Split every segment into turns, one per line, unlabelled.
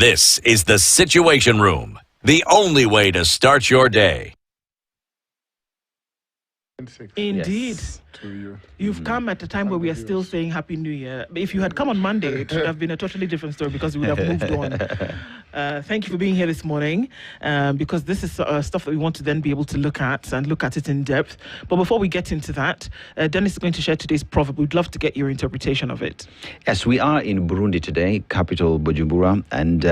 This is the Situation Room, the only way to start your day.
Indeed.
Yes.
You've come at a time where we are still saying Happy New Year. If you had come on Monday, it would have been a totally different story because we would have moved on. Thank you for being here this morning because this is stuff that we want to then be able to look at it in depth. But before we get into that, Dennis is going to share today's proverb. We'd love to get your interpretation of it.
Yes, we are in Burundi today, capital Bujumbura, and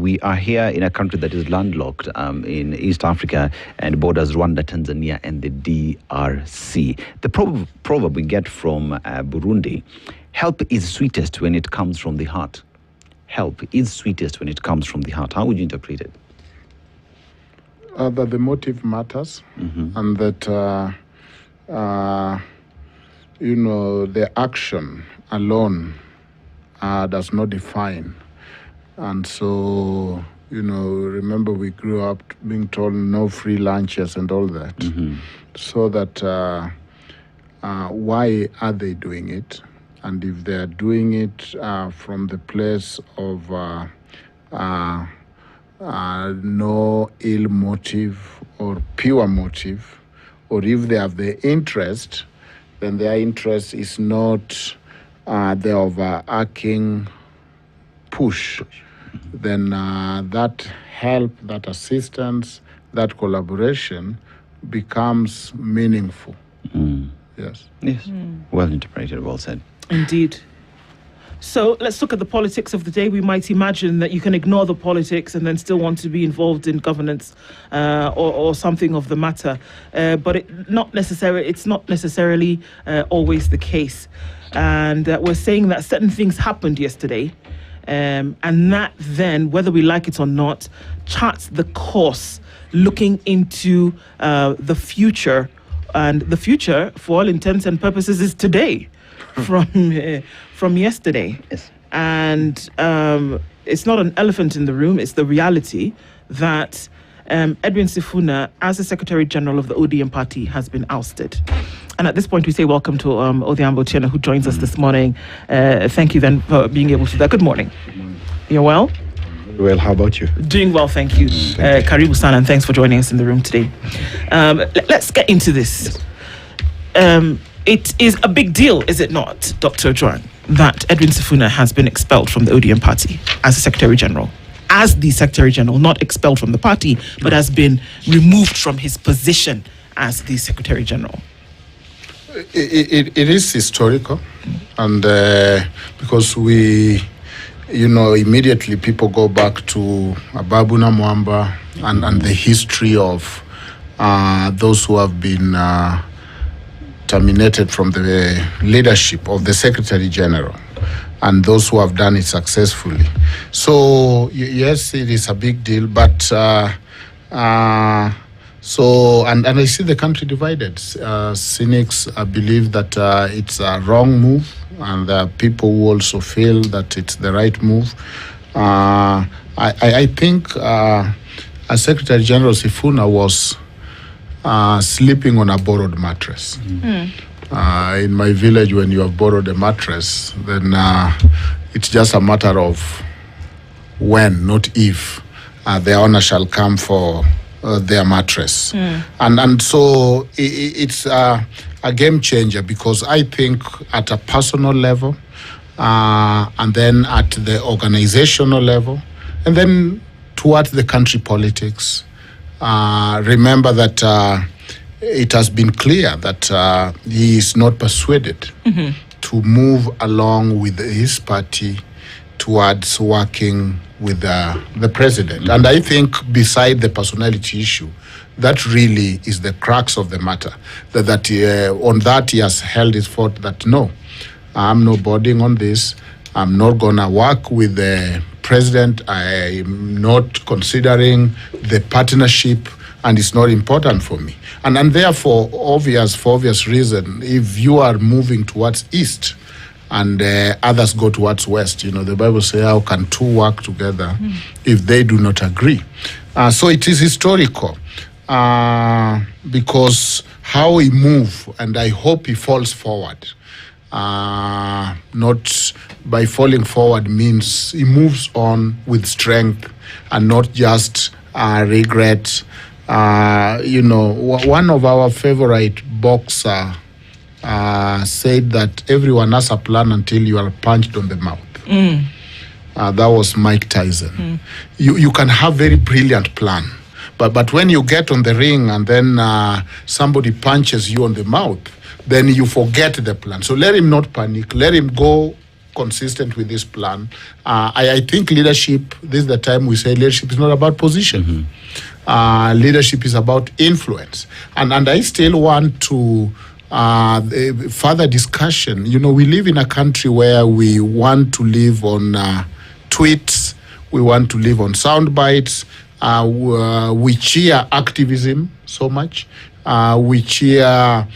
we are here in a country that is landlocked in East Africa and borders Rwanda, Tanzania, and the DRC. The proverb we get from Burundi: help is sweetest when it comes from the heart. Help is sweetest when it comes from the heart. How would you interpret it?
That the motive matters, and that the action alone does not define. And so, remember we grew up being told no free lunches and all that. So that why are they doing it? And if they are doing it from the place of no ill motive or pure motive, or if they have the interest, then their interest is not the overarching push. Then that help, that assistance, that collaboration becomes meaningful. Yes.
Yes. Well interpreted, well said.
Indeed. So let's look at the politics of the day. We might imagine that you can ignore the politics and then still want to be involved in governance or something of the matter. But it's not necessarily always the case. And we're saying that certain things happened yesterday. And that then, whether we like it or not, charts the course looking into the future. And the future, for all intents and purposes, is today from yesterday.
Yes.
And it's not an elephant in the room, it's the reality that Edwin Sifuna, as the Secretary General of the ODM party, has been ousted. And at this point, we say welcome to Otieno, who joins us this morning. Thank you then for being able to do that. Good morning. You're well?
Well, how about you?
Doing well, thank you. Karibu Sana, and thanks for joining us in the room today. Let's get into this. It is a big deal, is it not, Dr. Ojuan, that Edwin Sifuna has been expelled from the ODM party as the Secretary General? As the Secretary General, not expelled from the party, but has been removed from his position as the Secretary General.
It is historical, and because we, immediately people go back to Babuna Mwamba and the history of those who have been terminated from the leadership of the Secretary General, and those who have done it successfully. So yes, it is a big deal, but and I see the country divided. Cynics believe that it's a wrong move, and there are people who also feel that it's the right move. I think Secretary General Sifuna was sleeping on a borrowed mattress. In my village, when you have borrowed a mattress, then it's just a matter of when, not if, the owner shall come for their mattress. And so it's a game changer, because I think at a personal level, and then at the organizational level, and then towards the country politics, remember that it has been clear that he is not persuaded to move along with his party towards working with the president. And I think beside the personality issue, that really is the crux of the matter. On that he has held his fort that no, I'm not boarding on this. I'm not going to work with the president. I'm not considering the partnership, and it's not important for me. And therefore, for obvious reason, if you are moving towards east and others go towards west, the Bible says, how can two work together if they do not agree? So it is historical, because how he moves, and I hope he falls forward, not by falling forward means he moves on with strength and not just regret. One of our favorite boxer said that everyone has a plan until you are punched on the mouth. That was Mike Tyson. You can have very brilliant plan, but when you get on the ring and then somebody punches you on the mouth, then you forget the plan. So let him not panic. Let him go consistent with this plan. I think leadership, this is the time we say leadership is not about position. Leadership is about influence. And I still want to further discussion. We live in a country where we want to live on tweets. We want to live on sound bites. We cheer activism so much. We cheer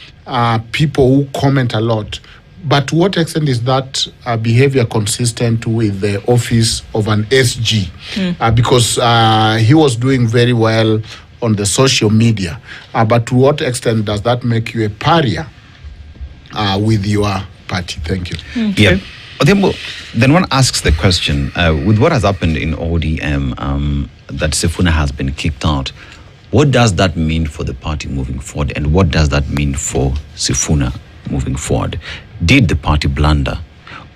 people who comment a lot. But to what extent is that behavior consistent with the office of an SG? Because he was doing very well on the social media. But to what extent does that make you a pariah with your party? Thank you.
Yeah. Otieno, then one asks the question, with what has happened in ODM, that Sifuna has been kicked out, what does that mean for the party moving forward, and what does that mean for Sifuna moving forward? Did the party blunder,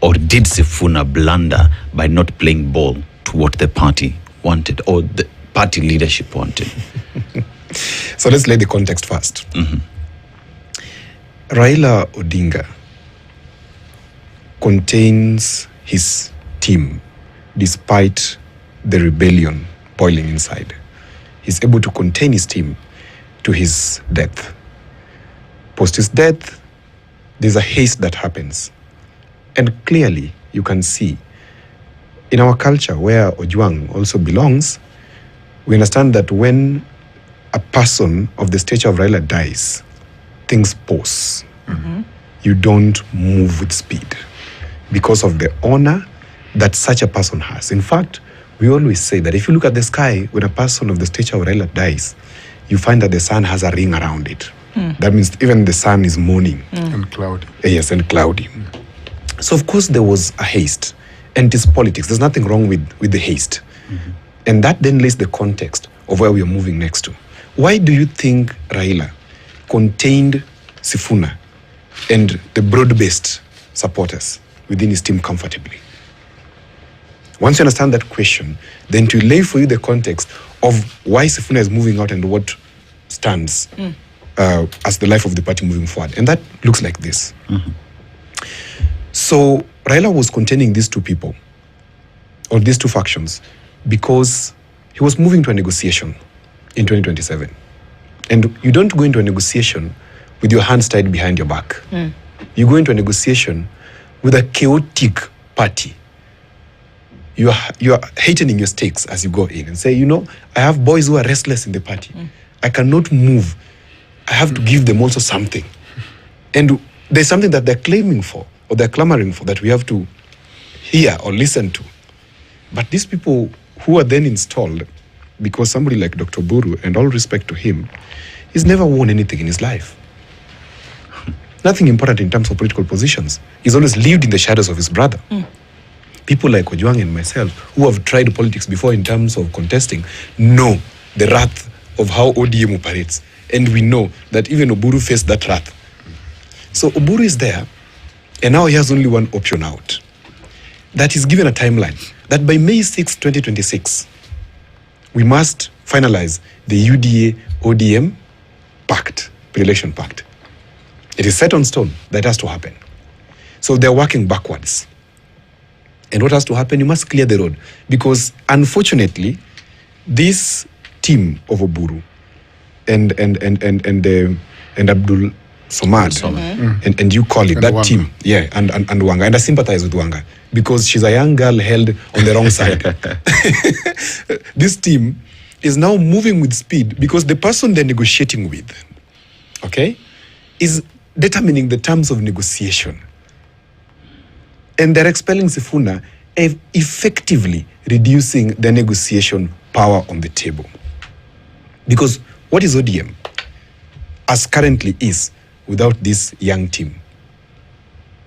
or did Sifuna blunder by not playing ball to what the party wanted, or the party leadership wanted?
So let's lay the context first. Raila Odinga contains his team despite the rebellion boiling inside. He's able to contain his team to his death. Post his death, there's a haste that happens. And clearly, you can see, in our culture where Ojwang also belongs, we understand that when a person of the stature of Raila dies, things pause. You don't move with speed because of the honor that such a person has. In fact, we always say that if you look at the sky, when a person of the stature of Raila dies, you find that the sun has a ring around it. That means even the sun is mourning.
And cloudy.
Yes, and cloudy. So of course there was a haste, and it is politics. There's nothing wrong with the haste. And that then lays the context of where we are moving next to. Why do you think Raila contained Sifuna and the broad-based supporters within his team comfortably? Once you understand that question, then to lay for you the context of why Sifuna is moving out and what stands as the life of the party moving forward. And that looks like this. So Raila was containing these two people, or these two factions, because he was moving to a negotiation in 2027. And you don't go into a negotiation with your hands tied behind your back. You go into a negotiation with a chaotic party. You are heightening your stakes as you go in and say, I have boys who are restless in the party. I cannot move. I have to give them also something. And there's something that they're claiming for, or they're clamoring for, that we have to hear or listen to. But these people who are then installed, because somebody like Dr. Oburu, and all respect to him, he's never won anything in his life. Nothing important in terms of political positions. He's always lived in the shadows of his brother. People like Ojwang and myself, who have tried politics before in terms of contesting, know the wrath of how ODM operates. And we know that even Oburu faced that wrath. So Oburu is there, and now he has only one option out. That is given a timeline, that by May 6, 2026, we must finalize the UDA-ODM pact, pre-election pact. It is set on stone that has to happen. So they're working backwards. And what has to happen? You must clear the road. Because unfortunately, this team of Oburu and Abdul Somad, and you call it,
And
that
Wanga.
team, and Wanga. And I sympathize with Wanga because she's a young girl held on the wrong side. This team is now moving with speed because the person they're negotiating with, is determining the terms of negotiation. And they're expelling Sifuna, effectively reducing the negotiation power on the table. Because what is ODM, as currently is, without this young team?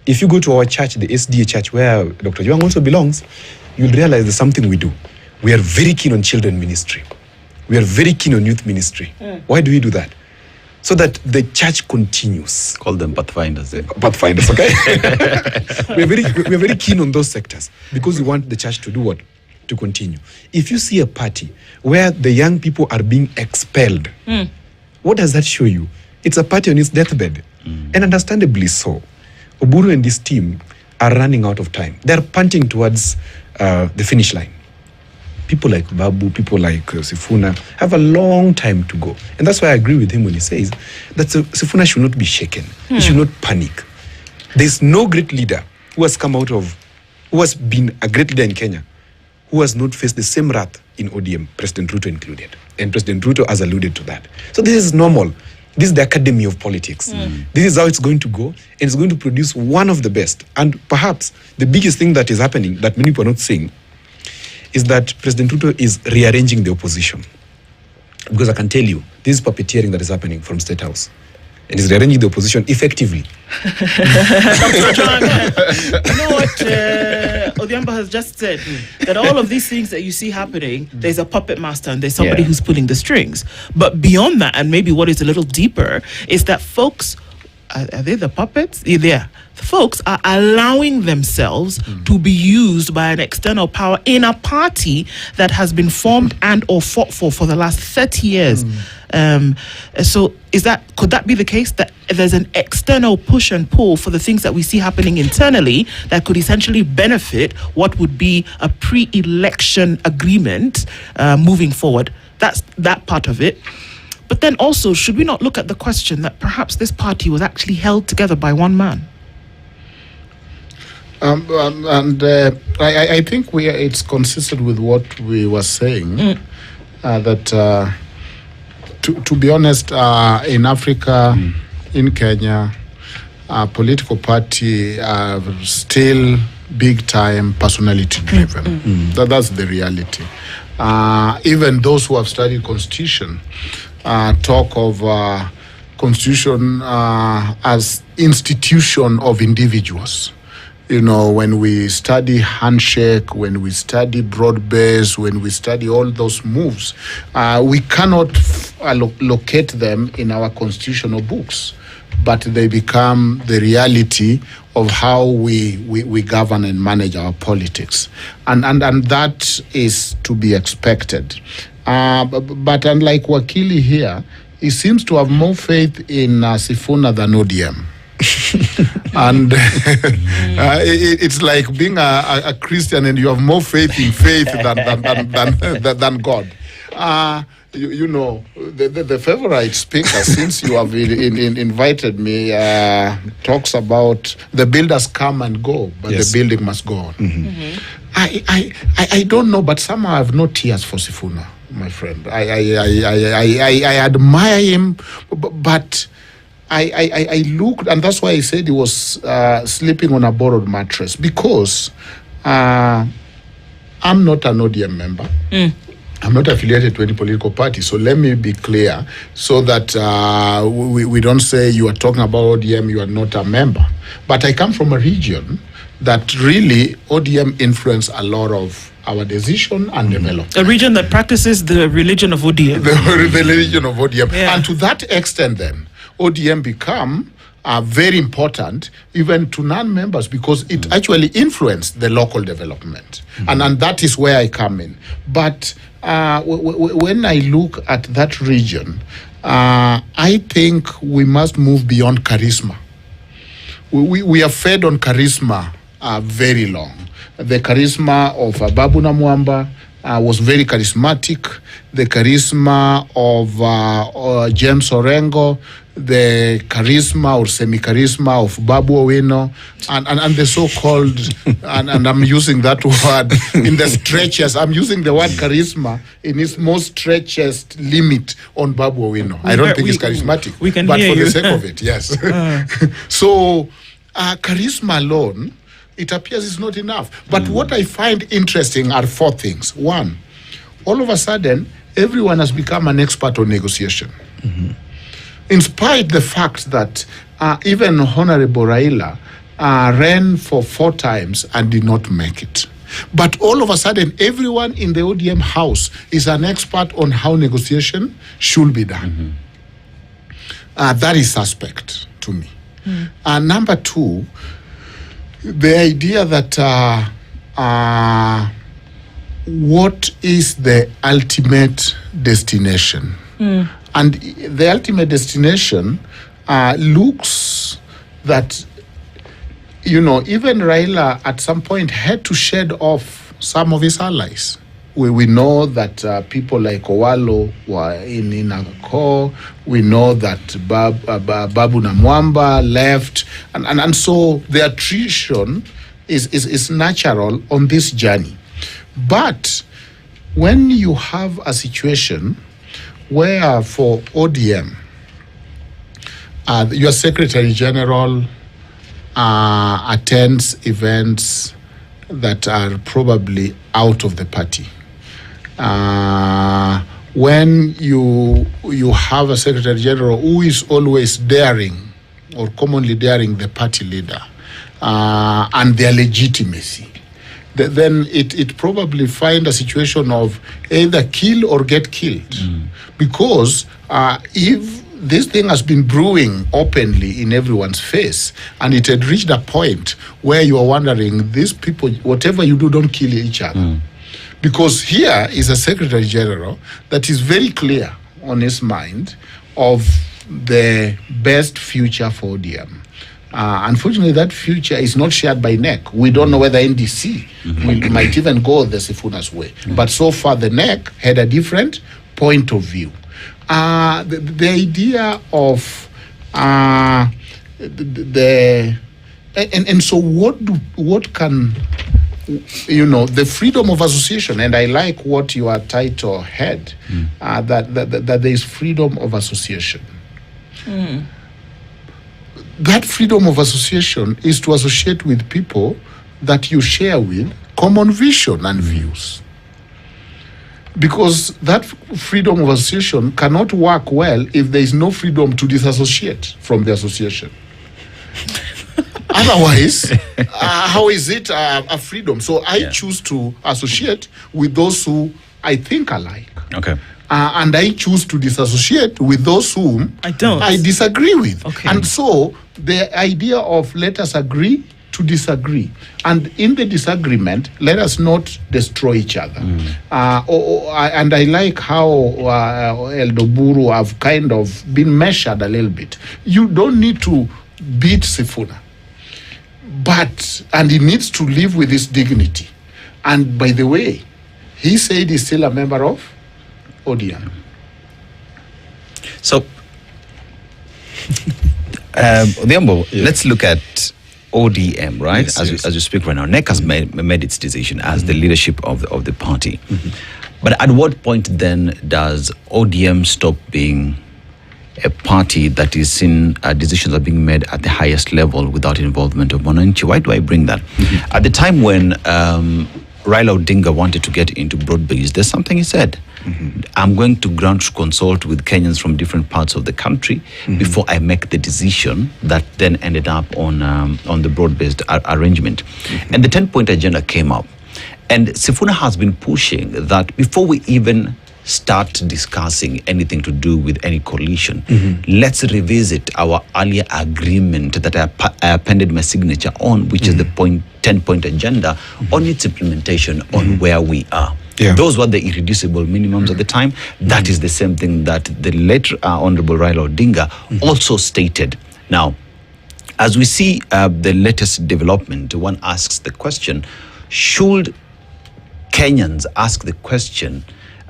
If you go to our church, the SDA church, where Dr. Juang also belongs, you'll realize there's something we do. We are very keen on children ministry. We are very keen on youth ministry. Why do we do that? So that the church continues.
Call them pathfinders.
Pathfinders, okay? we're very keen on those sectors because we want the church to do what? To continue. If you see a party where the young people are being expelled, what does that show you? It's a party on its deathbed. And understandably so. Oburu and his team are running out of time. They're punting towards the finish line. People like Babu, people like Sifuna have a long time to go. And that's why I agree with him when he says that Sifuna should not be shaken. He should not panic. There's no great leader who has been a great leader in Kenya who has not faced the same wrath in ODM, President Ruto included. And President Ruto has alluded to that. So this is normal. This is the academy of politics. This is how it's going to go, and it's going to produce one of the best. And perhaps the biggest thing that is happening that many people are not saying is that President Ruto is rearranging the opposition. Because I can tell you, this is puppeteering that is happening from State House. And he's rearranging the opposition effectively.
You know what Odhiambo has just said? That all of these things that you see happening, there's a puppet master and there's somebody who's pulling the strings. But beyond that, and maybe what is a little deeper, is that folks, are they the puppets? Yeah. Folks are allowing themselves to be used by an external power in a party that has been formed and or fought for the last 30 years. So could that be the case, that there's an external push and pull for the things that we see happening internally that could essentially benefit what would be a pre-election agreement moving forward? That's that part of it. But then also, should we not look at the question that perhaps this party was actually held together by one man?
I think it's consistent with what we were saying, that to be honest, in Africa, in Kenya, political party are still big time personality driven. That's the reality. Even those who have studied constitution talk of constitution as institution of individuals. You know, when we study handshake, when we study broad base, when we study all those moves, we cannot locate them in our constitutional books, but they become the reality of how we govern and manage our politics. And that is to be expected. But unlike Wakili here, he seems to have more faith in Sifuna than ODM. And it's like being a Christian and you have more faith in faith than God. You know, the favorite speaker, since you have invited me, talks about the builders come and go, but the building must go on. I don't know, but somehow I have no tears for Sifuna, my friend. I admire him, but I looked, and that's why I said he was sleeping on a borrowed mattress, because I'm not an ODM member. I'm not affiliated to any political party, so let me be clear, so that we don't say you are talking about ODM, you are not a member. But I come from a region that really ODM influenced a lot of our decision and development.
A region that practices the religion of ODM.
The religion of ODM. Yeah. And to that extent then, ODM become very important even to non-members, because it actually influenced the local development. And that is where I come in. But when I look at that region, I think we must move beyond charisma. We are fed on charisma very long. The charisma of Babu Namwamba was very charismatic. The charisma of James Orengo, the charisma or semi-charisma of Babu Otieno, and the so-called, and I'm using that word in the stretches, I'm using the word charisma in its most stretchest limit on Babu Otieno. I don't think it's charismatic, but for the sake of it, yes. So charisma alone, it appears is not enough. But what I find interesting are four things. One, all of a sudden, everyone has become an expert on negotiation. In spite the fact that even Honorable Raila ran for 4 times and did not make it. But all of a sudden, everyone in the ODM house is an expert on how negotiation should be done. That is suspect to me. Number 2, the idea that what is the ultimate destination? And the ultimate destination looks that, even Raila at some point had to shed off some of his allies. We know that people like Owalo were in a core. We know that Babu Namwamba left. And so the attrition is natural on this journey. But when you have a situation where for ODM, your Secretary General attends events that are probably out of the party. When you have a Secretary General who is always daring or commonly daring the party leader and their legitimacy, then it probably find a situation of either kill or get killed. Because if this thing has been brewing openly in everyone's face, and it had reached a point where you are wondering, these people, whatever you do, don't kill each other. Because here is a Secretary General that is very clear on his mind of the best future for ODM. Unfortunately, that future is not shared by NEC. We don't know whether NDC might even go the Sifuna's way. But so far, the NEC had a different point of view. The idea of so what can the freedom of association, and I like what your title had, that there is freedom of association. That freedom of association is to associate with people that you share with common vision and views. Because that freedom of association cannot work well if there is no freedom to disassociate from the association. Otherwise, how is it a freedom? So I choose to associate with those who I think alike.
Okay.
And I choose to disassociate with those whom I disagree with.
Okay.
And so the idea of let us agree to disagree. And in the disagreement, let us not destroy each other. And I like how Oburu have kind of been measured a little bit. You don't need to beat Sifuna. And he needs to live with his dignity. And by the way, he said he's still a member of ODM.
So, let's look at ODM, right?
Yes,
as you speak right now. NEC has made its decision as the leadership of the party. But at what point then does ODM stop being a party that is seen decisions are being made at the highest level without involvement of Mwananchi? Why do I bring that? At the time when Raila Odinga wanted to get into broad-based, there's something he said. I'm going to ground to consult with Kenyans from different parts of the country before I make the decision that then ended up on the broad-based arrangement. And the 10-point agenda came up. And Sifuna has been pushing that before we even start discussing anything to do with any coalition, let's revisit our earlier agreement that I appended my signature on, which is the 10-point agenda on its implementation on where we are. Those were the irreducible minimums at the time. That is the same thing that the late Honorable Raila Odinga also stated. Now, as we see the latest development, one asks the question, should Kenyans ask the question,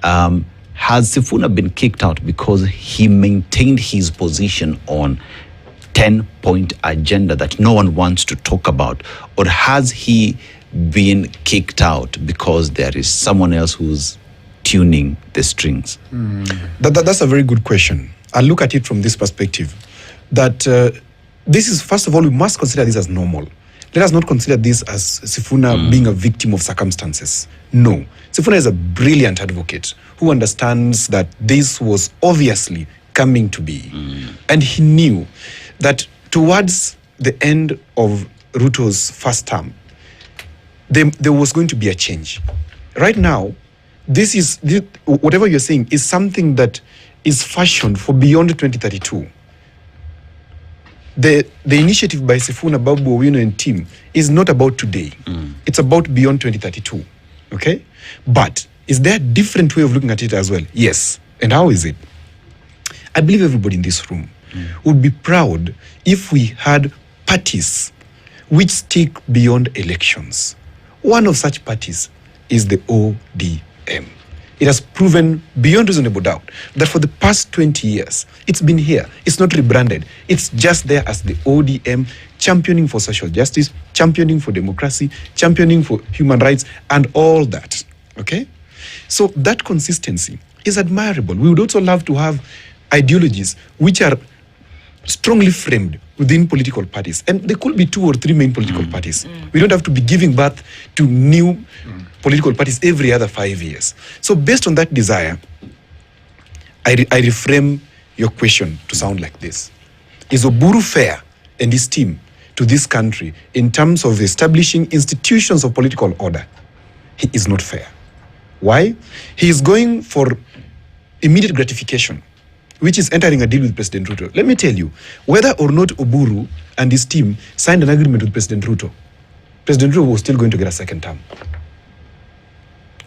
has Sifuna been kicked out because he maintained his position on 10-point agenda that no one wants to talk about? Or has he been kicked out because there is someone else who's tuning the strings?
That's a very good question. I look at it from this perspective, that this is, first of all, we must consider this as normal. Let us not consider this as Sifuna being a victim of circumstances. No. Sifuna is a brilliant advocate who understands that this was obviously coming to be. And he knew that towards the end of Ruto's first term, there was going to be a change. Right now, whatever you're saying is something that is fashioned for beyond 2032. The initiative by Sifuna, Babu, Otieno and team is not about today. It's about beyond 2032. Okay? But is there a different way of looking at it as well? Yes. And how is it? I believe everybody in this room would be proud if we had parties which stick beyond elections. One of such parties is the ODM. It has proven beyond reasonable doubt that for the past 20 years, it's been here. It's not rebranded. It's just there as the ODM, championing for social justice, championing for democracy, championing for human rights, and all that. Okay? So that consistency is admirable. We would also love to have ideologies which are strongly framed within political parties. And there could be 2 or 3 main political parties. We don't have to be giving birth to new political parties every other 5 years. So based on that desire, I reframe your question to sound like this. Is Oburu fair and his team to this country in terms of establishing institutions of political order? He is not fair. Why? He is going for immediate gratification, which is entering a deal with President Ruto. Let me tell you, whether or not Oburu and his team signed an agreement with President Ruto was still going to get a second term.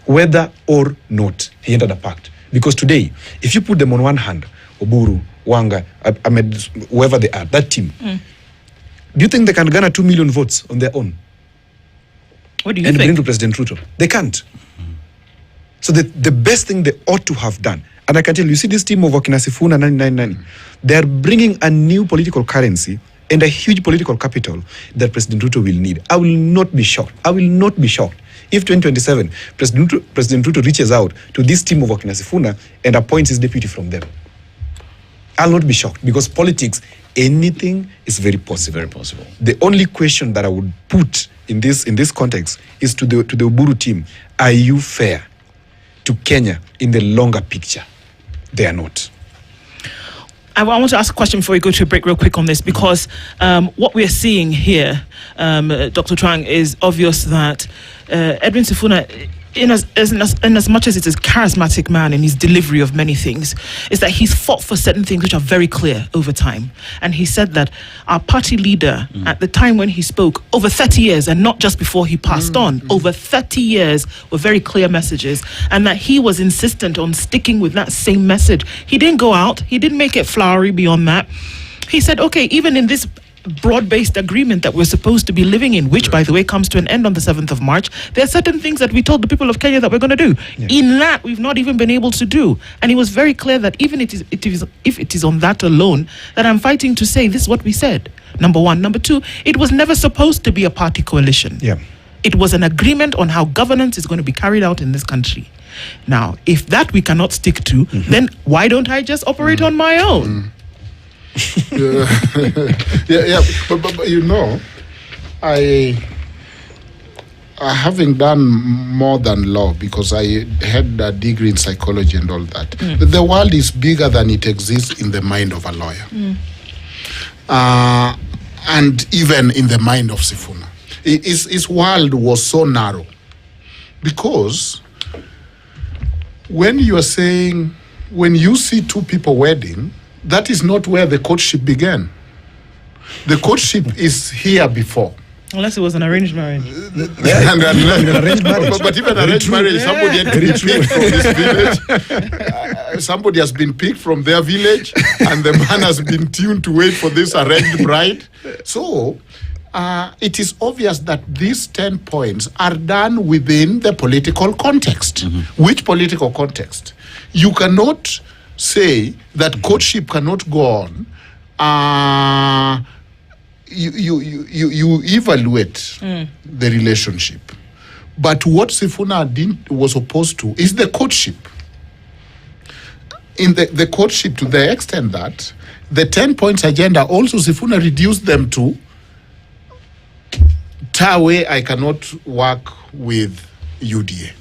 Whether or not he entered a pact. Because today, if you put them on one hand, Oburu, Wanga, Ahmed, whoever they are, that team, do you think they can garner 2 million votes on their own?
What do you
and
think?
bring to President Ruto? They can't. So the best thing they ought to have done, and I can tell you, see this team of Okina Sifuna 999, they're bringing a new political currency and a huge political capital that President Ruto will need. I will not be shocked. If 2027, President Ruto reaches out to this team of Okina Sifuna and appoints his deputy from them. I'll not be shocked, because politics, anything is very possible.
Very possible.
The only question that I would put in this context is to the Oburu team: are you fair to Kenya in the longer picture? They are not.
I want to ask a question before we go to a break real quick on this, because what we're seeing here, Dr. Twang, is obvious that Edwin Sifuna, in as much as it's a charismatic man in his delivery of many things, is that he's fought for certain things which are very clear over time. And he said that our party leader, at the time when he spoke, over 30 years, and not just before he passed on, over 30 years were very clear messages, and that he was insistent on sticking with that same message. He didn't go out, he didn't make it flowery beyond that. He said, okay, even in this broad-based agreement that we're supposed to be living in, which, by the way, comes to an end on the 7th of March, there are certain things that we told the people of Kenya that we're going to do. In that, we've not even been able to do. And he was very clear that even if it is on that alone, that I'm fighting to say this is what we said. Number one. Number two, it was never supposed to be a party coalition.
Yeah.
It was an agreement on how governance is going to be carried out in this country. Now, if that we cannot stick to, then why don't I just operate on my own?
But you know, I having done more than law, because I had a degree in psychology and all that. The world is bigger than it exists in the mind of a lawyer, and even in the mind of Sifuna. His world was so narrow, because when you see 2 people wedding, that is not where the courtship began. The courtship is here before.
Unless it was an arranged marriage.
But even arranged marriage, somebody had to be picked from this village. Somebody has been picked from their village, and the man has been tuned to wait for this arranged bride. So it is obvious that these 10 points are done within the political context. Which political context? You cannot say that courtship cannot go on. You evaluate the relationship, but what Sifuna was opposed to is the courtship. In the courtship, to the extent that the 10 points agenda, also Sifuna reduced them to Tawe, I cannot work with UDA.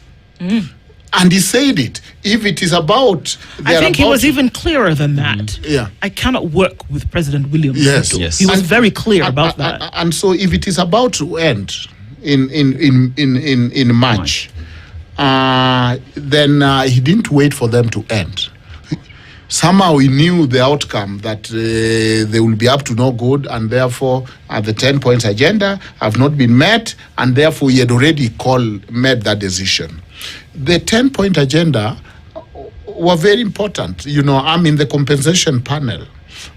And he said it. If it is about...
I think he was even clearer than that.
Yeah.
I cannot work with President William
Yes.
Ruto.
Yes.
He was very clear about that.
And so if it is about to end in March, then he didn't wait for them to end. Somehow he knew the outcome, that they will be up to no good, and therefore the 10 points agenda have not been met, and therefore he had already made that decision. The 10-point agenda were very important. You know, I'm in the compensation panel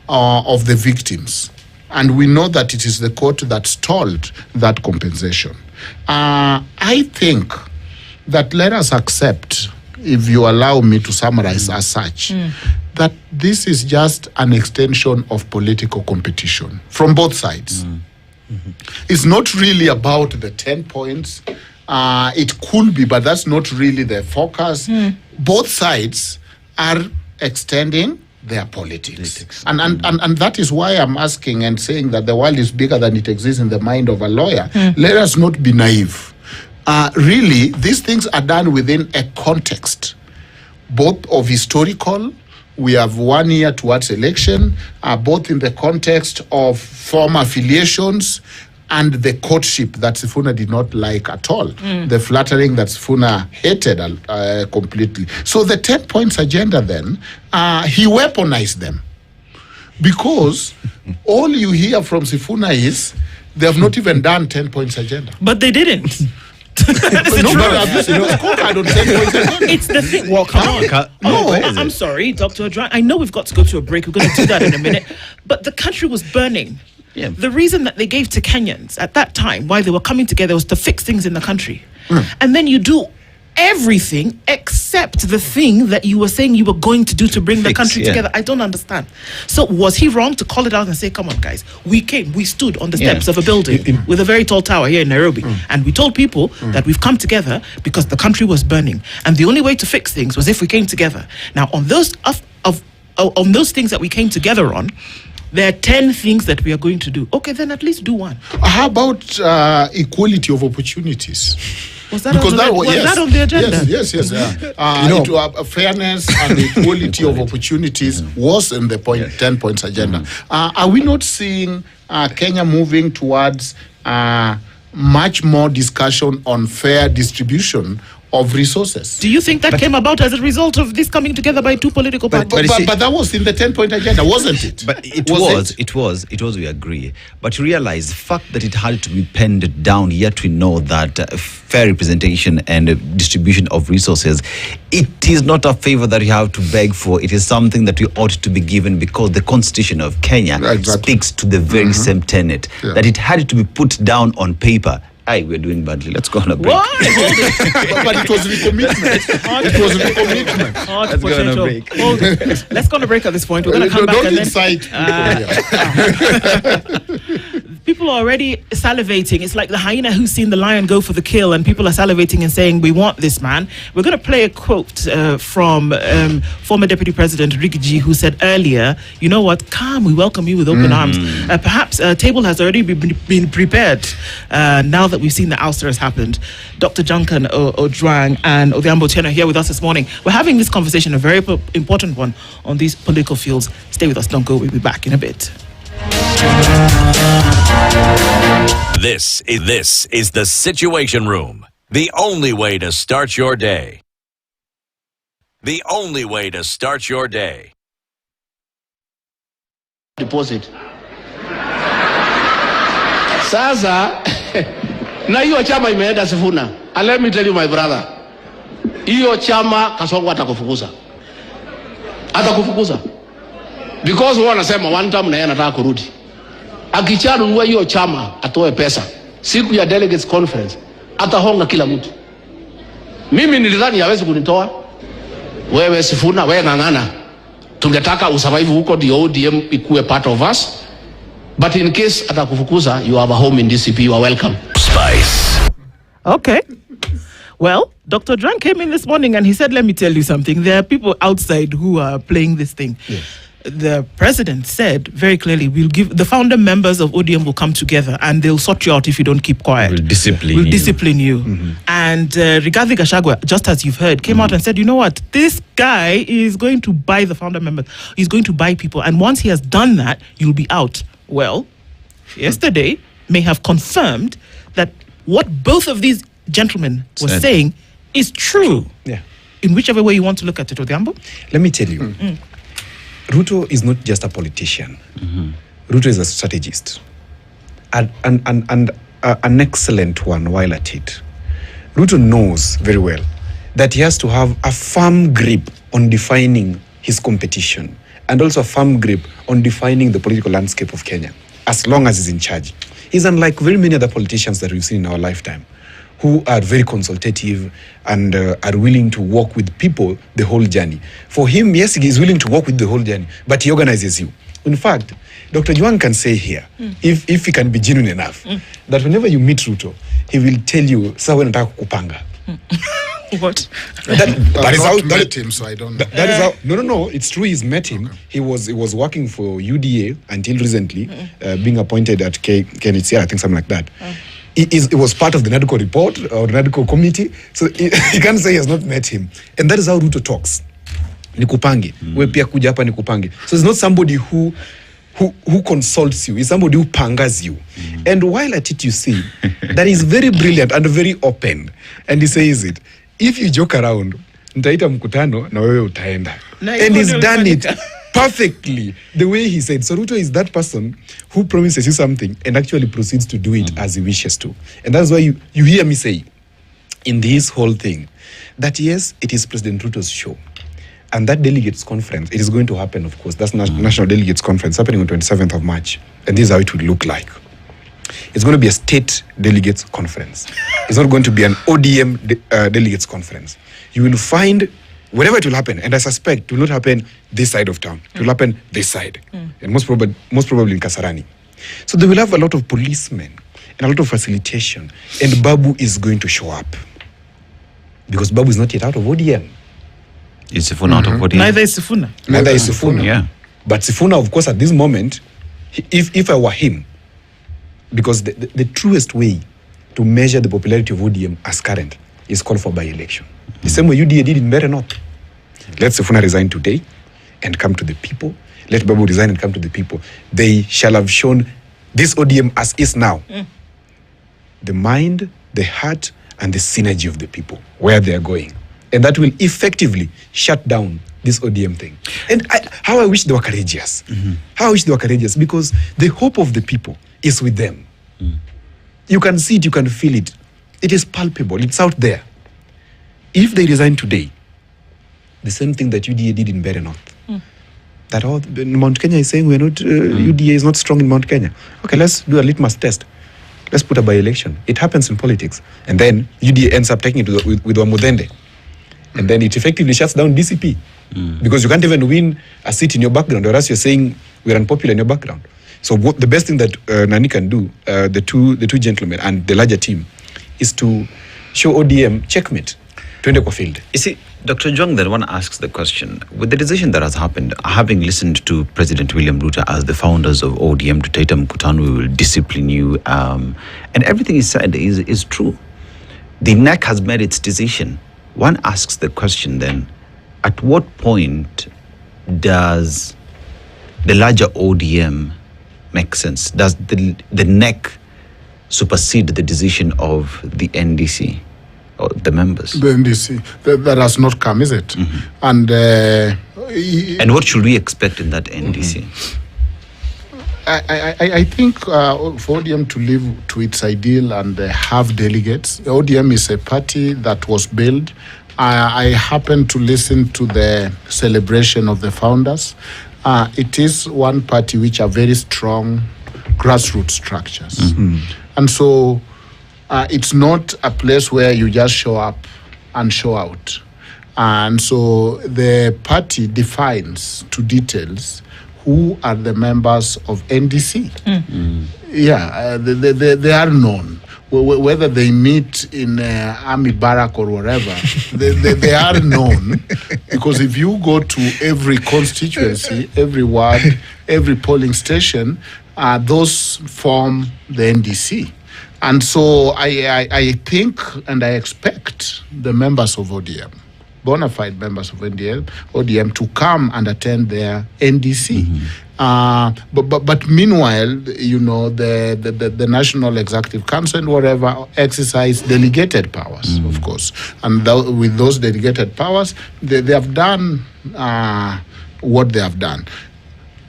of the victims, and we know that it is the court that stalled that compensation. I think that let us accept, if you allow me to summarize as such, that this is just an extension of political competition from both sides. It's not really about the 10 points. It could be, but that's not really the focus. Both sides are extending their politics. And that is why I'm asking and saying that the world is bigger than it exists in the mind of a lawyer. Let us not be naive. Really, these things are done within a context, both of historical. We have 1 year towards election, both in the context of former affiliations and the courtship that Sifuna did not like at all. The flattering that Sifuna hated completely. So the 10 points agenda then, he weaponized them. Because all you hear from Sifuna is, they have not even done 10 points agenda.
But they didn't. It's the thing. Well, come on. I'm sorry, Dr. Ojwang. I know we've got to go to a break. We're going to do that in a minute. But the country was burning.
Yeah.
The reason that they gave to Kenyans at that time, why they were coming together, was to fix things in the country. And then you do everything except the thing that you were saying you were going to do to bring the country together. I don't understand. So was he wrong to call it out and say, come on, guys, we stood on the steps of a building with a very tall tower here in Nairobi, and we told people that we've come together because the country was burning, and the only way to fix things was if we came together. Now, on those on those things that we came together on, there are 10 things that we are going to do. Okay, then at least do one.
How about equality of opportunities?
Was that on the agenda?
Yes. Fairness and equality of opportunities was in the 10 points agenda. Are we not seeing Kenya moving towards much more discussion on fair distribution of resources?
Do you think that came about as a result of this coming together by two political parties?
But that was in the 10-point agenda, wasn't it?
But it was, we agree. But you realize the fact that it had to be penned down, yet we know that fair representation and distribution of resources, it is not a favor that you have to beg for. It is something that we ought to be given because the Constitution of Kenya speaks to the very same tenet, that it had to be put down on paper. We're doing badly. Let's go on a break.
What?
But it was recommitment.
Let's go on a break. Let's go on a break at this point. We're going to come back and then... People are already salivating. It's like the hyena who's seen the lion go for the kill, and people are salivating and saying, we want this man. We're going to play a quote from former Deputy President Rigiji, who said earlier, you know what, come, we welcome you with open arms. Perhaps a table has already been prepared now that we've seen the ouster has happened. Dr. Duncan Ojwang and Otieno are here with us this morning. We're having this conversation, a very important one, on these political fields. Stay with us, don't go, we'll be back in a bit.
This is the Situation Room. The only way to start your day. The only way to start your day.
Deposit. Sasa na hiyo chama imeenda Sifuna. And let me tell you my brother. Hiyo chama Kasongo atakufukuza. Atakufukuza. Because wao wanasema one time na yeye anataka kurudi. Akichanunua hiyo chama atoe pesa. Siku ya delegates conference atahonga kila mtu. Mimi nilidhani hawezi kunitoa. Wewe Sifuna, wewe ngangana. Tungetaka usurvive huko ndio ODM ikuwe part of us. But in case atakufukuza, you have a home in DCP, you are welcome.
Spice.
Okay. Well, Dr. Ojwang came in this morning and he said, let me tell you something. There are people outside who are playing this thing.
Yes.
the president said very clearly, we'll give the founder members of ODM will come together and they'll sort you out if you don't keep quiet.
We'll discipline you.
Mm-hmm. And Rigathi Gachagua, just as you've heard, came out and said, you know what, this guy is going to buy the founder members. He's going to buy people. And once he has done that, you'll be out. Well, yesterday may have confirmed that what both of these gentlemen were saying is true.
Yeah.
In whichever way you want to look at it, Odhiambo.
Let me tell you, Ruto is not just a politician. Ruto is a strategist, and an excellent one while at it. Ruto knows very well that he has to have a firm grip on defining his competition and also a firm grip on defining the political landscape of Kenya as long as he's in charge. He's unlike very many other politicians that we've seen in our lifetime, who are very consultative and are willing to work with people the whole journey. For him, yes, he is willing to work with the whole journey, but he organizes you. In fact, Dr. Juan can say here, if he can be genuine enough, that whenever you meet Ruto, he will tell you, sawa nataka kupanga.
What?
That is how met him, so I don't know.
That is how. No. It's true. He's met him. Okay. He was working for UDA until recently, being appointed at KNHCR, I think something like that. It was part of the NADCO report or the NADCO committee, so he can't say he has not met him. And that is how Ruto talks. Nikupange. We pia kuja hapa nikupange. So it's not somebody who consults you. It's somebody who pangas you. And while at it, you see that he's very brilliant and very open. And he says it. If you joke around, nitaita mkutano na wewe utaenda. And he's done it perfectly the way he said. So Ruto is that person who promises you something and actually proceeds to do it as he wishes to. And that's why you hear me say in this whole thing that yes, it is President Ruto's show. And that delegates conference, it is going to happen, of course. That's National Delegates Conference happening on 27th of March. And this is how it will look like. It's going to be a state delegates conference. It's not going to be an ODM delegates conference. You will find wherever it will happen, and I suspect it will not happen this side of town. It will happen this side, and most probably in Kasarani. So they will have a lot of policemen and a lot of facilitation, and Babu is going to show up because Babu is not yet out of ODM.
Is Sifuna out of ODM?
Neither is Sifuna.
Neither is Sifuna.
Yeah.
But Sifuna, of course, at this moment, if I were him, because the truest way to measure the popularity of ODM as current is call for by-election. The same way UDA did in Mbeere North. Let Sifuna resign today and come to the people. Let Babu resign and come to the people. They shall have shown this ODM as is now. The mind, the heart, and the synergy of the people, where they are going. And that will effectively shut down this ODM thing. And how I wish they were courageous. How I wish they were courageous, because the hope of the people is with them. You can see it, you can feel it. It is palpable, it's out there. If they resign today, the same thing that UDA did in Mbeere North. That Mount Kenya is saying UDA is not strong in Mount Kenya. Okay, let's do a litmus test. Let's put a by-election. It happens in politics. And then UDA ends up taking it with Wamudende. And then it effectively shuts down DCP. Because you can't even win a seat in your background, or else you're saying we're unpopular in your background. So the best thing that Nani can do, the two gentlemen and the larger team, is to show ODM checkmate. Twende kwa field.
You see, Dr. Jong then one asks the question, with the decision that has happened, having listened to President William Ruto as the founders of ODM, to Taita Mkutano, we will discipline you, and everything he said is true. The NEC has made its decision. One asks the question then, at what point does the larger ODM make sense? Does the NEC supersede the decision of the NDC or the members?
The NDC, that has not come, is it? And
what should we expect in that NDC?
I think for ODM to live to its ideal and have delegates, ODM is a party that was built. I happened to listen to the celebration of the founders. It is one party which are very strong grassroots structures. And so it's not a place where you just show up and show out. And so the party defines to details who are the members of NDC. Yeah, they are known. whether they meet in army barrack or wherever, they are known, because if you go to every constituency, every ward, every polling station, those form the NDC. And so I think and I expect the members of ODM, bona fide members of ODM, to come and attend their NDC. But meanwhile, you know, the National Executive Council and whatever exercise delegated powers, of course. And with those delegated powers, they have done what they have done.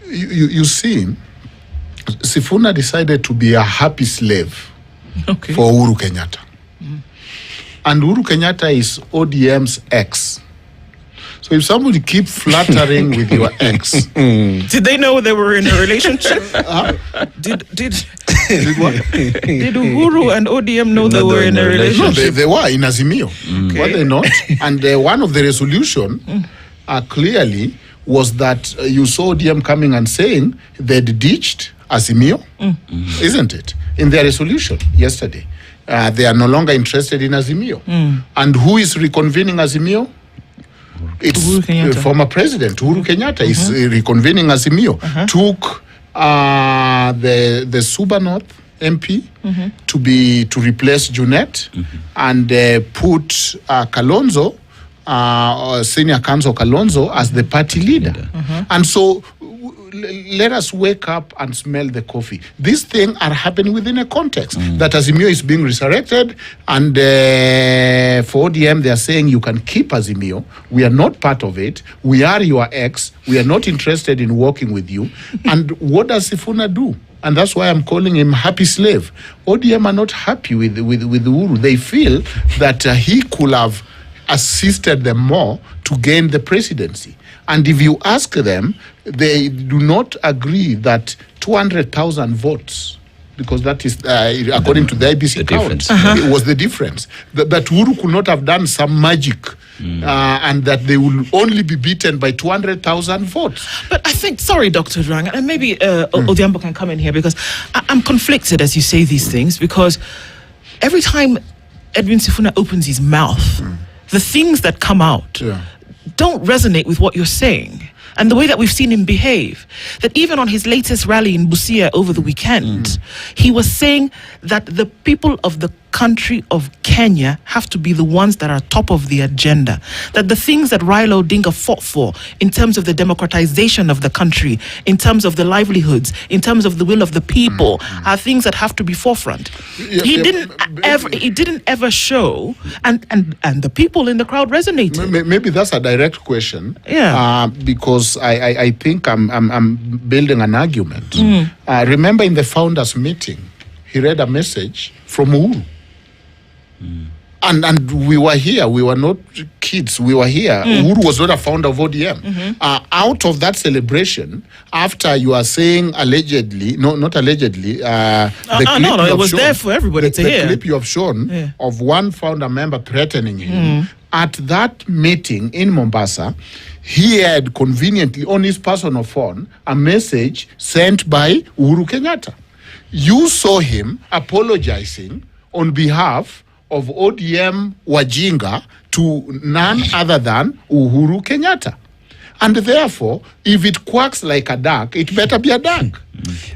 You see, Sifuna decided to be a happy slave for Uhuru Kenyatta. And Uhuru Kenyatta is ODM's ex. So if somebody keep flattering with your ex,
did they know they were in a relationship? Did Uhuru and ODM know they were in a relationship?
No, they were in Azimio. Were they not? And one of the resolution clearly was that you saw ODM coming and saying they'd ditched Azimio, isn't it? In their resolution yesterday. They are no longer interested in Azimio. And who is reconvening Azimio? It's former president Uhuru Kenyatta is reconvening Azimio. Took the Suba North MP to replace Junet and put Kalonzo, Senior Counsel Kalonzo, as the party leader. And so let us wake up and smell the coffee. These things are happening within a context that Azimio is being resurrected, and for ODM they are saying you can keep Azimio. We are not part of it. We are your ex. We are not interested in working with you. And what does Sifuna do? And that's why I'm calling him happy slave. ODM are not happy with Uhuru. They feel that he could have assisted them more to gain the presidency. And if you ask them, they do not agree that 200,000 votes, because that is, according to the IBC count, it was the difference. That Uhuru could not have done some magic, and that they will only be beaten by 200,000 votes.
But I think, sorry, Dr. Rang, and maybe Odhiambo can come in here, because I'm conflicted as you say these things, because every time Edwin Sifuna opens his mouth, the things that come out don't resonate with what you're saying and the way that we've seen him behave. That even on his latest rally in Busia over the weekend, he was saying that the people of the country of Kenya have to be the ones that are top of the agenda. That the things that Raila Odinga fought for in terms of the democratization of the country, in terms of the livelihoods, in terms of the will of the people, are things that have to be forefront. He didn't ever show, and the people in the crowd resonated.
Maybe that's a direct question. Because I think I'm building an argument. Remember in the founders meeting, he read a message from Uhuru. And we were here. We were not kids. We were here. Uhuru was not a founder of ODM. Out of that celebration, after you are saying allegedly, not allegedly,
it was there for everybody to hear.
The clip you have shown of one founder member threatening him, at that meeting in Mombasa, he had conveniently on his personal phone a message sent by Uhuru Kenyatta. You saw him apologizing on behalf of ODM Oginga to none other than Uhuru Kenyatta. And therefore, if it quacks like a duck, it better be a duck.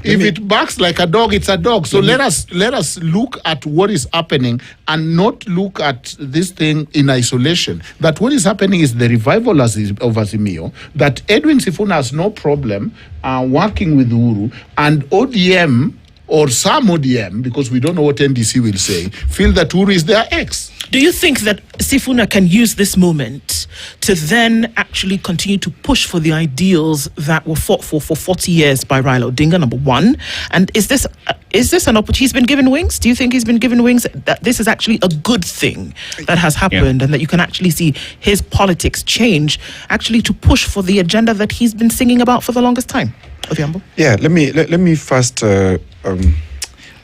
If it barks like a dog, it's a dog. So let us look at what is happening and not look at this thing in isolation. That what is happening is the revival of Azimio, that Edwin Sifuna has no problem working with Uhuru, and ODM, or some ODM, because we don't know what NDC will say, feel that Uhuru is their ex.
Do you think that Sifuna can use this moment to then actually continue to push for the ideals that were fought for 40 years by Raila Odinga, number one? And is this an opportunity? He's been given wings? Do you think he's been given wings, that this is actually a good thing that has happened, and that you can actually see his politics change actually to push for the agenda that he's been singing about for the longest time? Odhiambo?
Yeah, let me first...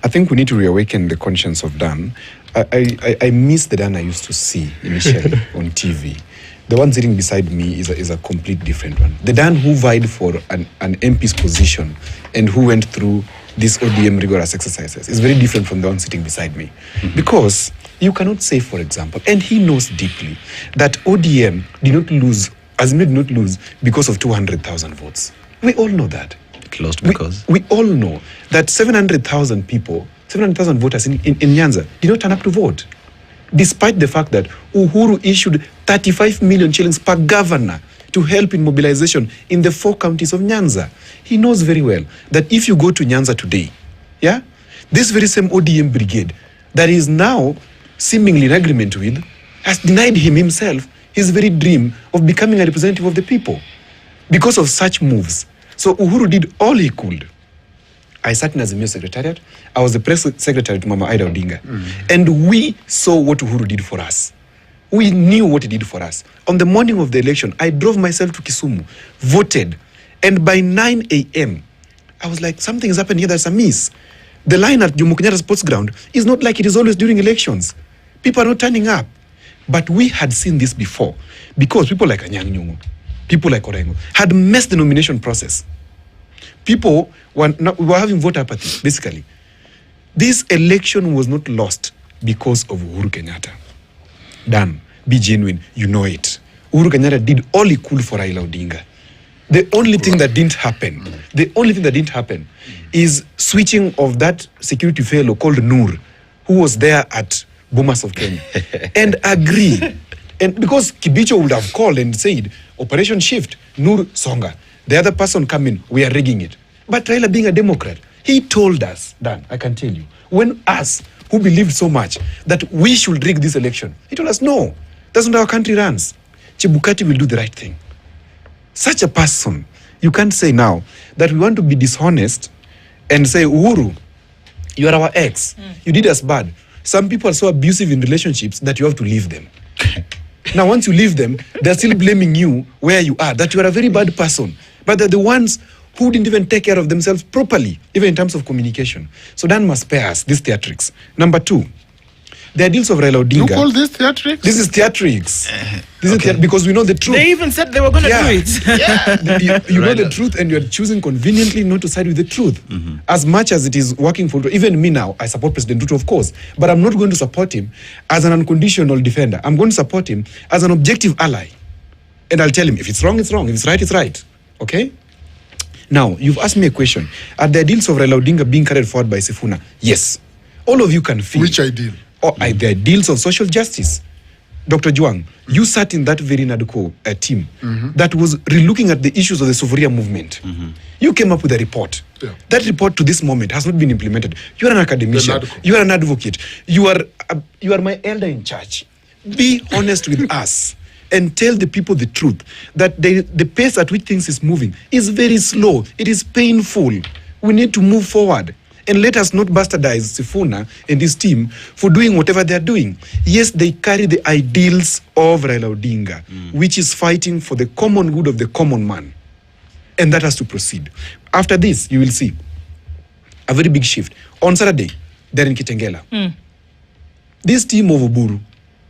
I think we need to reawaken the conscience of Dan. I miss the Dan I used to see initially on TV. The one sitting beside me is a complete different one. The Dan who vied for an MP's position and who went through these ODM rigorous exercises is very different from the one sitting beside me. Because you cannot say, for example, and he knows deeply, that ODM did not lose, Azimio did not lose because of 200,000 votes. We all know that.
It lost because?
We all know that 700,000 people, 700,000 voters in Nyanza did not turn up to vote. Despite the fact that Uhuru issued 35 million shillings per governor to help in mobilization in the 4 counties of Nyanza. He knows very well that if you go to Nyanza today, this very same ODM brigade that is now seemingly in agreement with has denied him himself his very dream of becoming a representative of the people because of such moves. So Uhuru did all he could. I sat in Azimio secretariat. I was the press secretary to Mama Ida Odinga. And we saw what Uhuru did for us. We knew what he did for us. On the morning of the election, I drove myself to Kisumu, voted, and by 9 a.m., I was like, something is happening here that's amiss. The line at Jomo Kenyatta Sports Ground is not like it is always during elections. People are not turning up. But we had seen this before because people like Anyang' Nyong'o, people like Orengo, had messed the nomination process. People were having voter apathy, basically. This election was not lost because of Uhuru Kenyatta. Dan, be genuine, you know it. Uhuru Kenyatta did all he could for Raila Odinga. The only thing that didn't happen, is switching of that security fellow called Noor, who was there at Bomas of Kenya, and agree. And because Kibicho would have called and said, Operation Shift, Noor Songa. The other person come in, we are rigging it. But Raila, being a Democrat, he told us, Dan, I can tell you, when us, who believed so much that we should rig this election, he told us, no, that's not how our country runs. Chebukati will do the right thing. Such a person, you can't say now that we want to be dishonest and say, Uhuru, you are our ex. You did us bad. Some people are so abusive in relationships that you have to leave them. Now, once you leave them, they're still blaming you where you are, that you are a very bad person. But they're the ones who didn't even take care of themselves properly, even in terms of communication. So Dan must spare us these theatrics. Number 2, the ideals of Raila Odinga.
You call this theatrics?
This is theatrics. Because we know the truth.
They even said they were going to do it.
You know the truth, and you're choosing conveniently not to side with the truth. As much as it is working for even me now, I support President Ruto, of course, but I'm not going to support him as an unconditional defender. I'm going to support him as an objective ally. And I'll tell him, if it's wrong, it's wrong. If it's right, it's right. Okay? Now, you've asked me a question. Are the ideals of Raila Odinga being carried forward by Sifuna? Yes. All of you can feel.
Which ideal?
The ideals of social justice. Dr. Juang, you sat in that very NADCO team that was relooking at the issues of the Sufuria movement. You came up with a report. Yeah. That report to this moment has not been implemented. You are an academician. You are an advocate. You are my elder in church. Be honest with us and tell the people the truth, that the pace at which things is moving is very slow. It is painful. We need to move forward. And let us not bastardize Sifuna and his team for doing whatever they are doing. Yes, they carry the ideals of Raila Odinga, which is fighting for the common good of the common man. And that has to proceed. After this, you will see a very big shift. On Saturday, they're in Kitengela. This team of Oburu,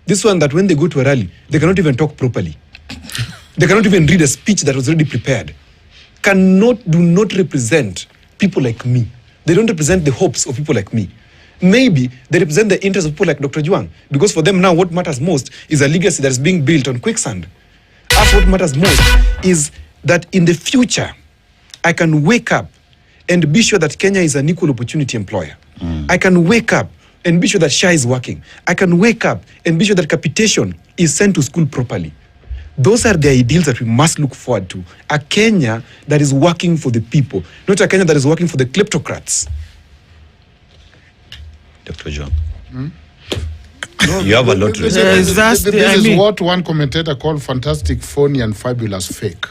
this one that when they go to a rally, they cannot even talk properly. They cannot even read a speech that was already prepared. Do not represent people like me. They don't represent the hopes of people like me. Maybe they represent the interests of people like Dr. Juang, because for them now what matters most is a legacy that is being built on quicksand. Us, what matters most is that in the future, I can wake up and be sure that Kenya is an equal opportunity employer. I can wake up and be sure that SHA is working. I can wake up and be sure that capitation is sent to school properly. Those are the ideals that we must look forward to. A Kenya that is working for the people, not a Kenya that is working for the kleptocrats.
Dr. John. You have a lot to say.
This is what one commentator called fantastic, phony, and fabulous fake.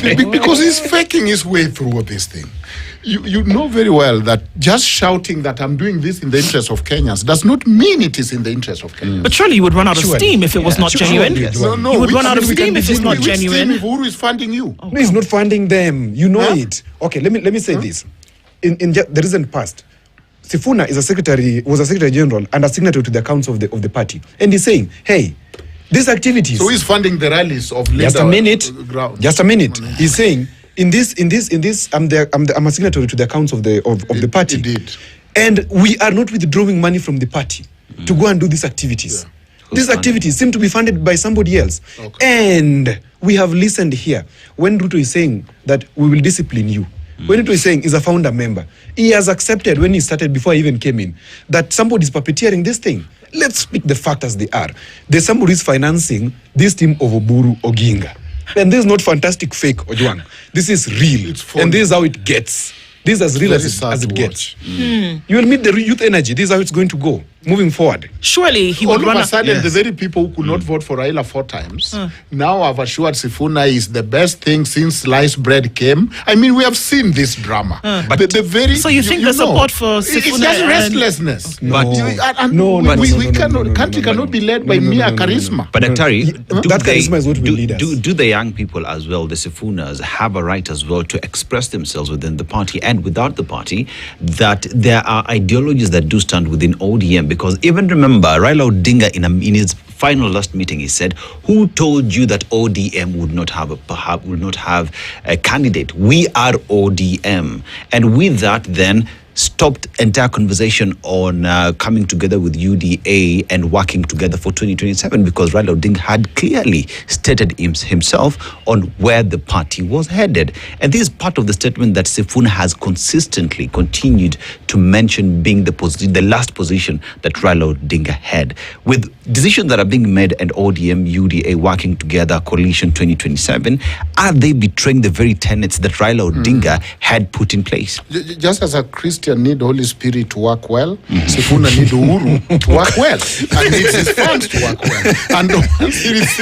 Because he's faking his way through this thing. You know very well that just shouting that I'm doing this in the interest of Kenyans does not mean it is in the interest of Kenyans.
But surely you would run out of steam if it was not genuine.
No,
you would run out of steam if it's not genuine.
If Uhuru is funding you.
No, he's not funding them. You know it. Okay, let me say this. In the recent past, Sifuna was a secretary general and a signatory to the accounts of the party. And he's saying, hey, these activities...
So he's funding the rallies of
Just a minute. He's saying, in this, I'm a signatory to the accounts of the party.
Indeed.
And we are not withdrawing money from the party to go and do these activities.
Yeah.
These activities seem to be funded by somebody else. Okay. And we have listened here when Ruto is saying that we will discipline you. When Ruto is saying he's a founder member, he has accepted when he started, before I even came in, that somebody is puppeteering this thing. Let's speak the facts as they are. There's somebody who's financing this team of Oburu Oginga. And this is not fantastic fake, Ojwang. This is real. And this is how it gets. This is as real as it gets. You will meet the youth energy. This is how it's going to go moving forward.
Surely he would
all
run
of a sudden, the very people who could not vote for Raila 4 times now have assured Sifuna is the best thing since sliced bread came. I mean, we have seen this drama.
But the very so you think the support for Sifuna
it's just restlessness. Country cannot be led by mere charisma.
But Daktari,
that charisma is what we lead us.
Do the young people as well, the Sifunas, have a right as well to express themselves within the party and without the party, that there are ideologies that do stand within ODM? Because even remember, Raila Odinga in his final last meeting, he said, "Who told you that ODM would not have a candidate? We are ODM," and with that, then stopped entire conversation on coming together with UDA and working together for 2027, because Raila Odinga had clearly stated himself on where the party was headed. And this is part of the statement that Sifuna has consistently continued to mention being the last position that Raila Odinga had. With decisions that are being made and ODM, UDA working together, coalition 2027, are they betraying the very tenets that Raila Odinga had put in place?
Just as a Christian need Holy Spirit to work well, Sifuna need Uhuru to work well, and needs his fans to work well. And once it is,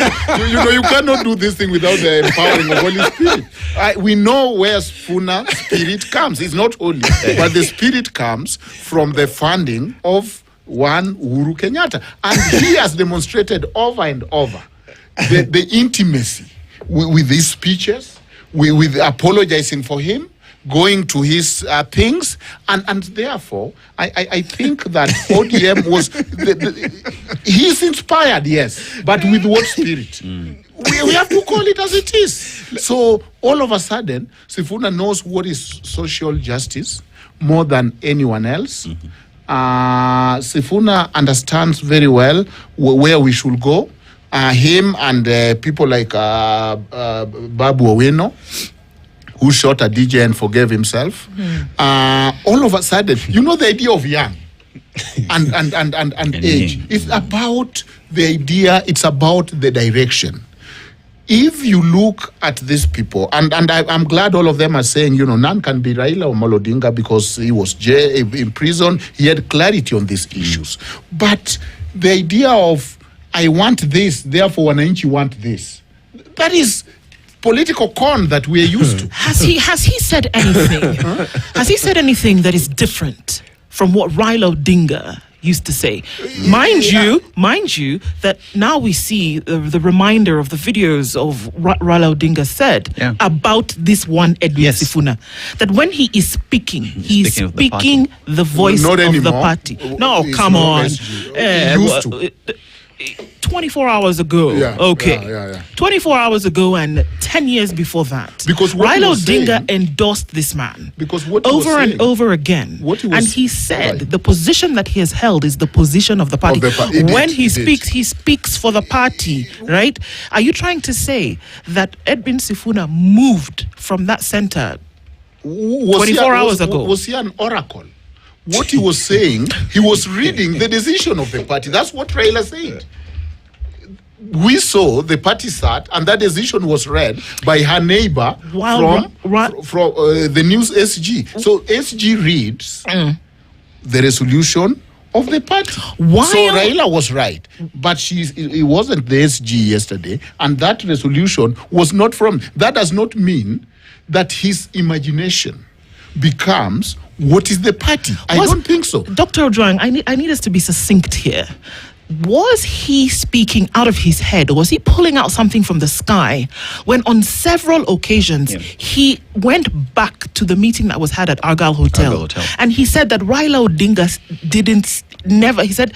you cannot do this thing without the empowering of Holy Spirit. We know where Sifuna spirit comes. It's not holy, but the spirit comes from the funding of one Uhuru Kenyatta, and he has demonstrated over and over the intimacy with his speeches, with apologizing for him, going to his things, and therefore I think that ODM was he's inspired, yes, but with what spirit? We have to call it as it is. So all of a sudden, Sifuna knows what is social justice more than anyone else. Sifuna understands very well where we should go. Him and people like Babu Otieno, who shot a DJ and forgave himself. All of a sudden, the idea of young and age. It's about the idea, it's about the direction. If you look at these people, and I'm glad all of them are saying, none can be Raila or Odinga because he was in prison. He had clarity on these issues. But the idea of, I want this, therefore wananchi want this, that is political con that we are used to.
Has he said anything? Has he said anything that is different from what Raila Odinga used to say? Mind you, that now we see the reminder of the videos of Raila Odinga said about this one Edwin Sifuna, that when he is speaking, he's speaking the voice of the party. No, come on. 24 hours ago. 24 hours ago and 10 years before that.
Because
Raila Odinga endorsed this man.
Because what
over and over again. And he said the position that he has held is the position of the party. When he speaks for the party, right? Are you trying to say that Edwin Sifuna moved from that center 24 hours ago?
Was he an oracle? What he was saying, he was reading the decision of the party. That's what Raila said. We saw the party sat, and that decision was read by her neighbor from the news SG. So SG reads the resolution of the party. So Raila was right, but it wasn't the SG yesterday, and that resolution was not from. That does not mean that his imagination becomes what is the party. I don't think so.
Dr. Ojwang, I need us to be succinct here. Was he speaking out of his head, or was he pulling out something from the sky when on several occasions he went back to the meeting that was had at Argyle Hotel, and he said that Raila Odinga he said,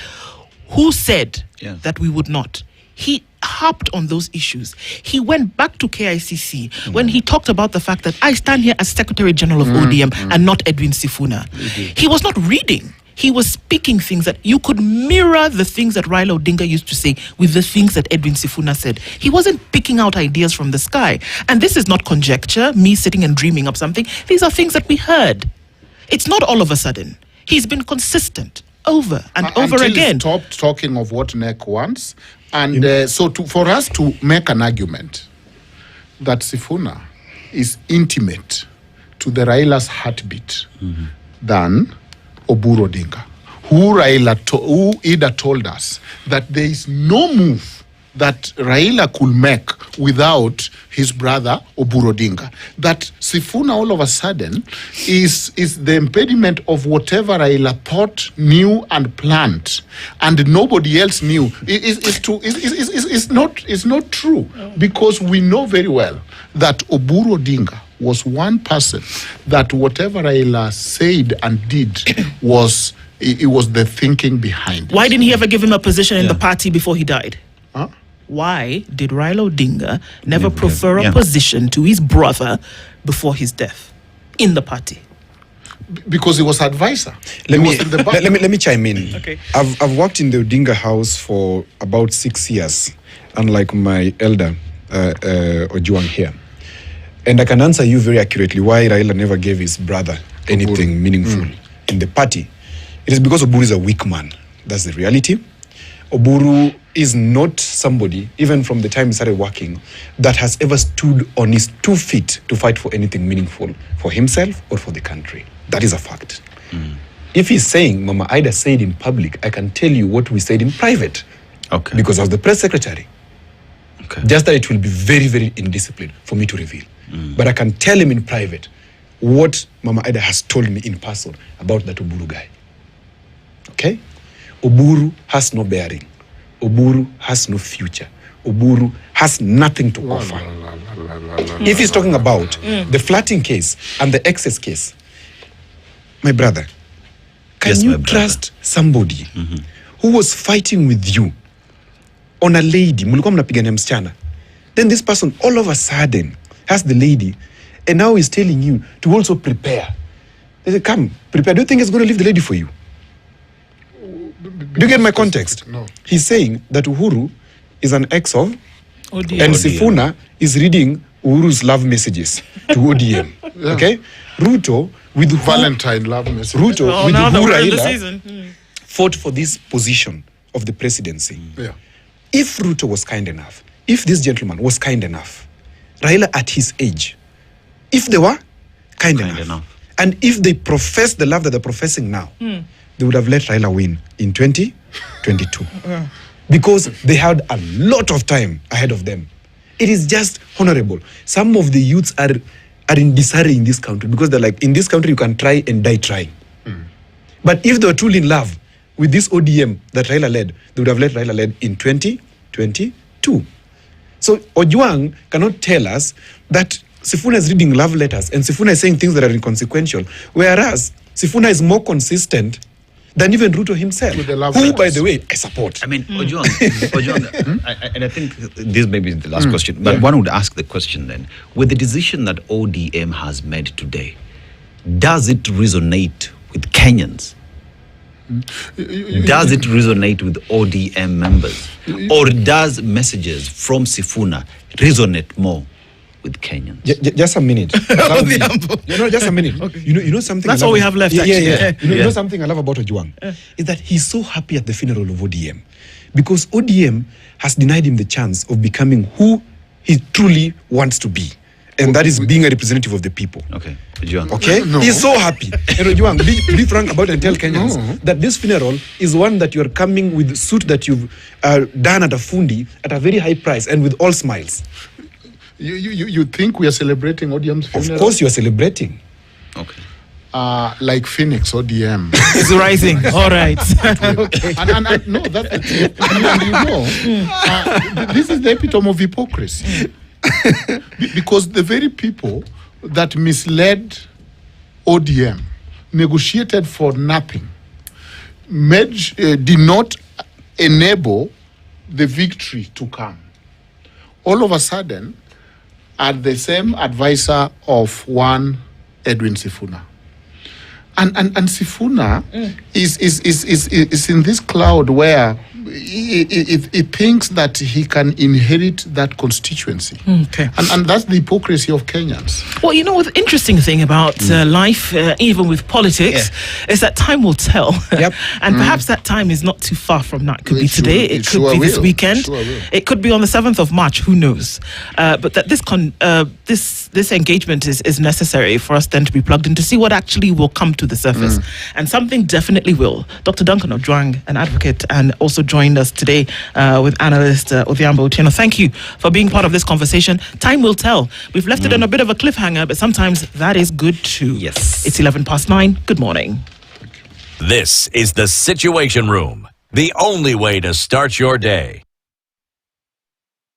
who said that we would not? he harped on those issues. He went back to KICC when he talked about the fact that I stand here as Secretary General of ODM and not Edwin Sifuna. He was not reading. He was speaking things that you could mirror the things that Raila Odinga used to say with the things that Edwin Sifuna said. He wasn't picking out ideas from the sky. And this is not conjecture, me sitting and dreaming up something. These are things that we heard. It's not all of a sudden. He's been consistent over and over
Until
again.
He stopped talking of what NEC wants. And for us to make an argument that Sifuna is intimate to the Raila's heartbeat than Oburu Oginga, who either told us that there is no move that Raila could make without his brother Oburu Oginga. That Sifuna all of a sudden is the impediment of whatever Raila thought, knew, and planned, and nobody else knew. It's not true, because we know very well that Oburu Oginga was one person that whatever Raila said and did was the thinking behind it.
Why didn't he ever give him a position in the party before he died?
Huh?
Why did Raila Odinga never prefer a position to his brother before his death in the party?
Because he was advisor.
Let me chime in.
Okay.
I've worked in the Odinga house for about 6 years, unlike my elder Ojuang here. And I can answer you very accurately why Raila never gave his brother anything meaningful in the party. It is because Oburu is a weak man. That's the reality. Oburu is not somebody, even from the time he started working, that has ever stood on his 2 feet to fight for anything meaningful for himself or for the country. That is a fact. If he's saying, Mama Ida said in public, I can tell you what we said in private.
Okay.
Because I was the press secretary.
Okay.
Just that it will be very, very indisciplined for me to reveal. But I can tell him in private what Mama Ida has told me in person about that Oburu guy. Okay? Oburu has no bearing. Oburu has no future. Oburu has nothing to offer. If he's talking about the flatting case and the excess case, my brother, can you trust somebody who was fighting with you on a lady, mulikuwa mnapigania msichana, then this person all of a sudden has the lady, and now he's telling you to also prepare. They say, come, prepare. Do you think it's going to leave the lady for you? Do you get my context?
No.
He's saying that Uhuru is an ex of,
ODM.
and Sifuna is reading Uhuru's love messages to ODM. Okay? Ruto, with who,
Valentine love message.
Ruto, with
now that
who
we're in the
Raila
season.
fought for this position of the presidency.
Yeah.
If Ruto was kind enough, if this gentleman was kind enough, Raila at his age, if they were kind enough, and if they profess the love that they're professing now, they would have let Raila win in 2022. Because they had a lot of time ahead of them. It is just honorable. Some of the youths are in disarray in this country because they're like, in this country you can try and die trying. But if they were truly in love with this ODM that Raila led, they would have let Raila lead in 2022. So Ojuang cannot tell us that Sifuna is reading love letters and Sifuna is saying things that are inconsequential, whereas Sifuna is more consistent than even Ruto himself,
With the love
who,
letters.
by the way, I support.
I mean, Ojuang, and I think this may be the last question, but one would ask the question then, with the decision that ODM has made today, does it resonate with Kenyans? Does it resonate with ODM members? Or does messages from Sifuna resonate more with Kenyans?
Just a minute. Just a minute. Okay. You know something.
That's all we have left, actually.
Yeah. You know something I love about Ojuang is that he's so happy at the funeral of ODM because ODM has denied him the chance of becoming who he truly wants to be, and that is being a representative of the people.
Okay, Ojuang.
Okay,
No.
he's so happy. And Ojuang, be frank about it and tell Kenyans that this funeral is one that you are coming with suit that you've done at a fundi at a very high price and with all smiles.
You think we are celebrating ODM's funeral?
Of course, you are celebrating.
Okay.
Like Phoenix ODM.
It's rising. All right. Okay.
and no, that's this is the epitome of hypocrisy. Because the very people that misled ODM, negotiated for nothing, did not enable the victory to come. All of a sudden, are the same advisor of one Edwin Sifuna. And Sifuna is in this cloud where he thinks that he can inherit that constituency.
Okay.
And that's the hypocrisy of Kenyans.
Well, you know, the interesting thing about life, even with politics, is that time will tell.
Yep.
And perhaps that time is not too far from now. It could be today, it could be this weekend, it could be on the 7th of March, who knows? But that this engagement is necessary for us then to be plugged in to see what actually will come to the surface. And something definitely will. Dr. Duncan Ojwang, an advocate, and also joined us today with analyst Otieno. Thank you for being part of this conversation. Time will tell. We've left it on a bit of a cliffhanger, but sometimes that is good too.
Yes.
It's 9:11. Good morning.
This is the Situation Room, the only way to start your day.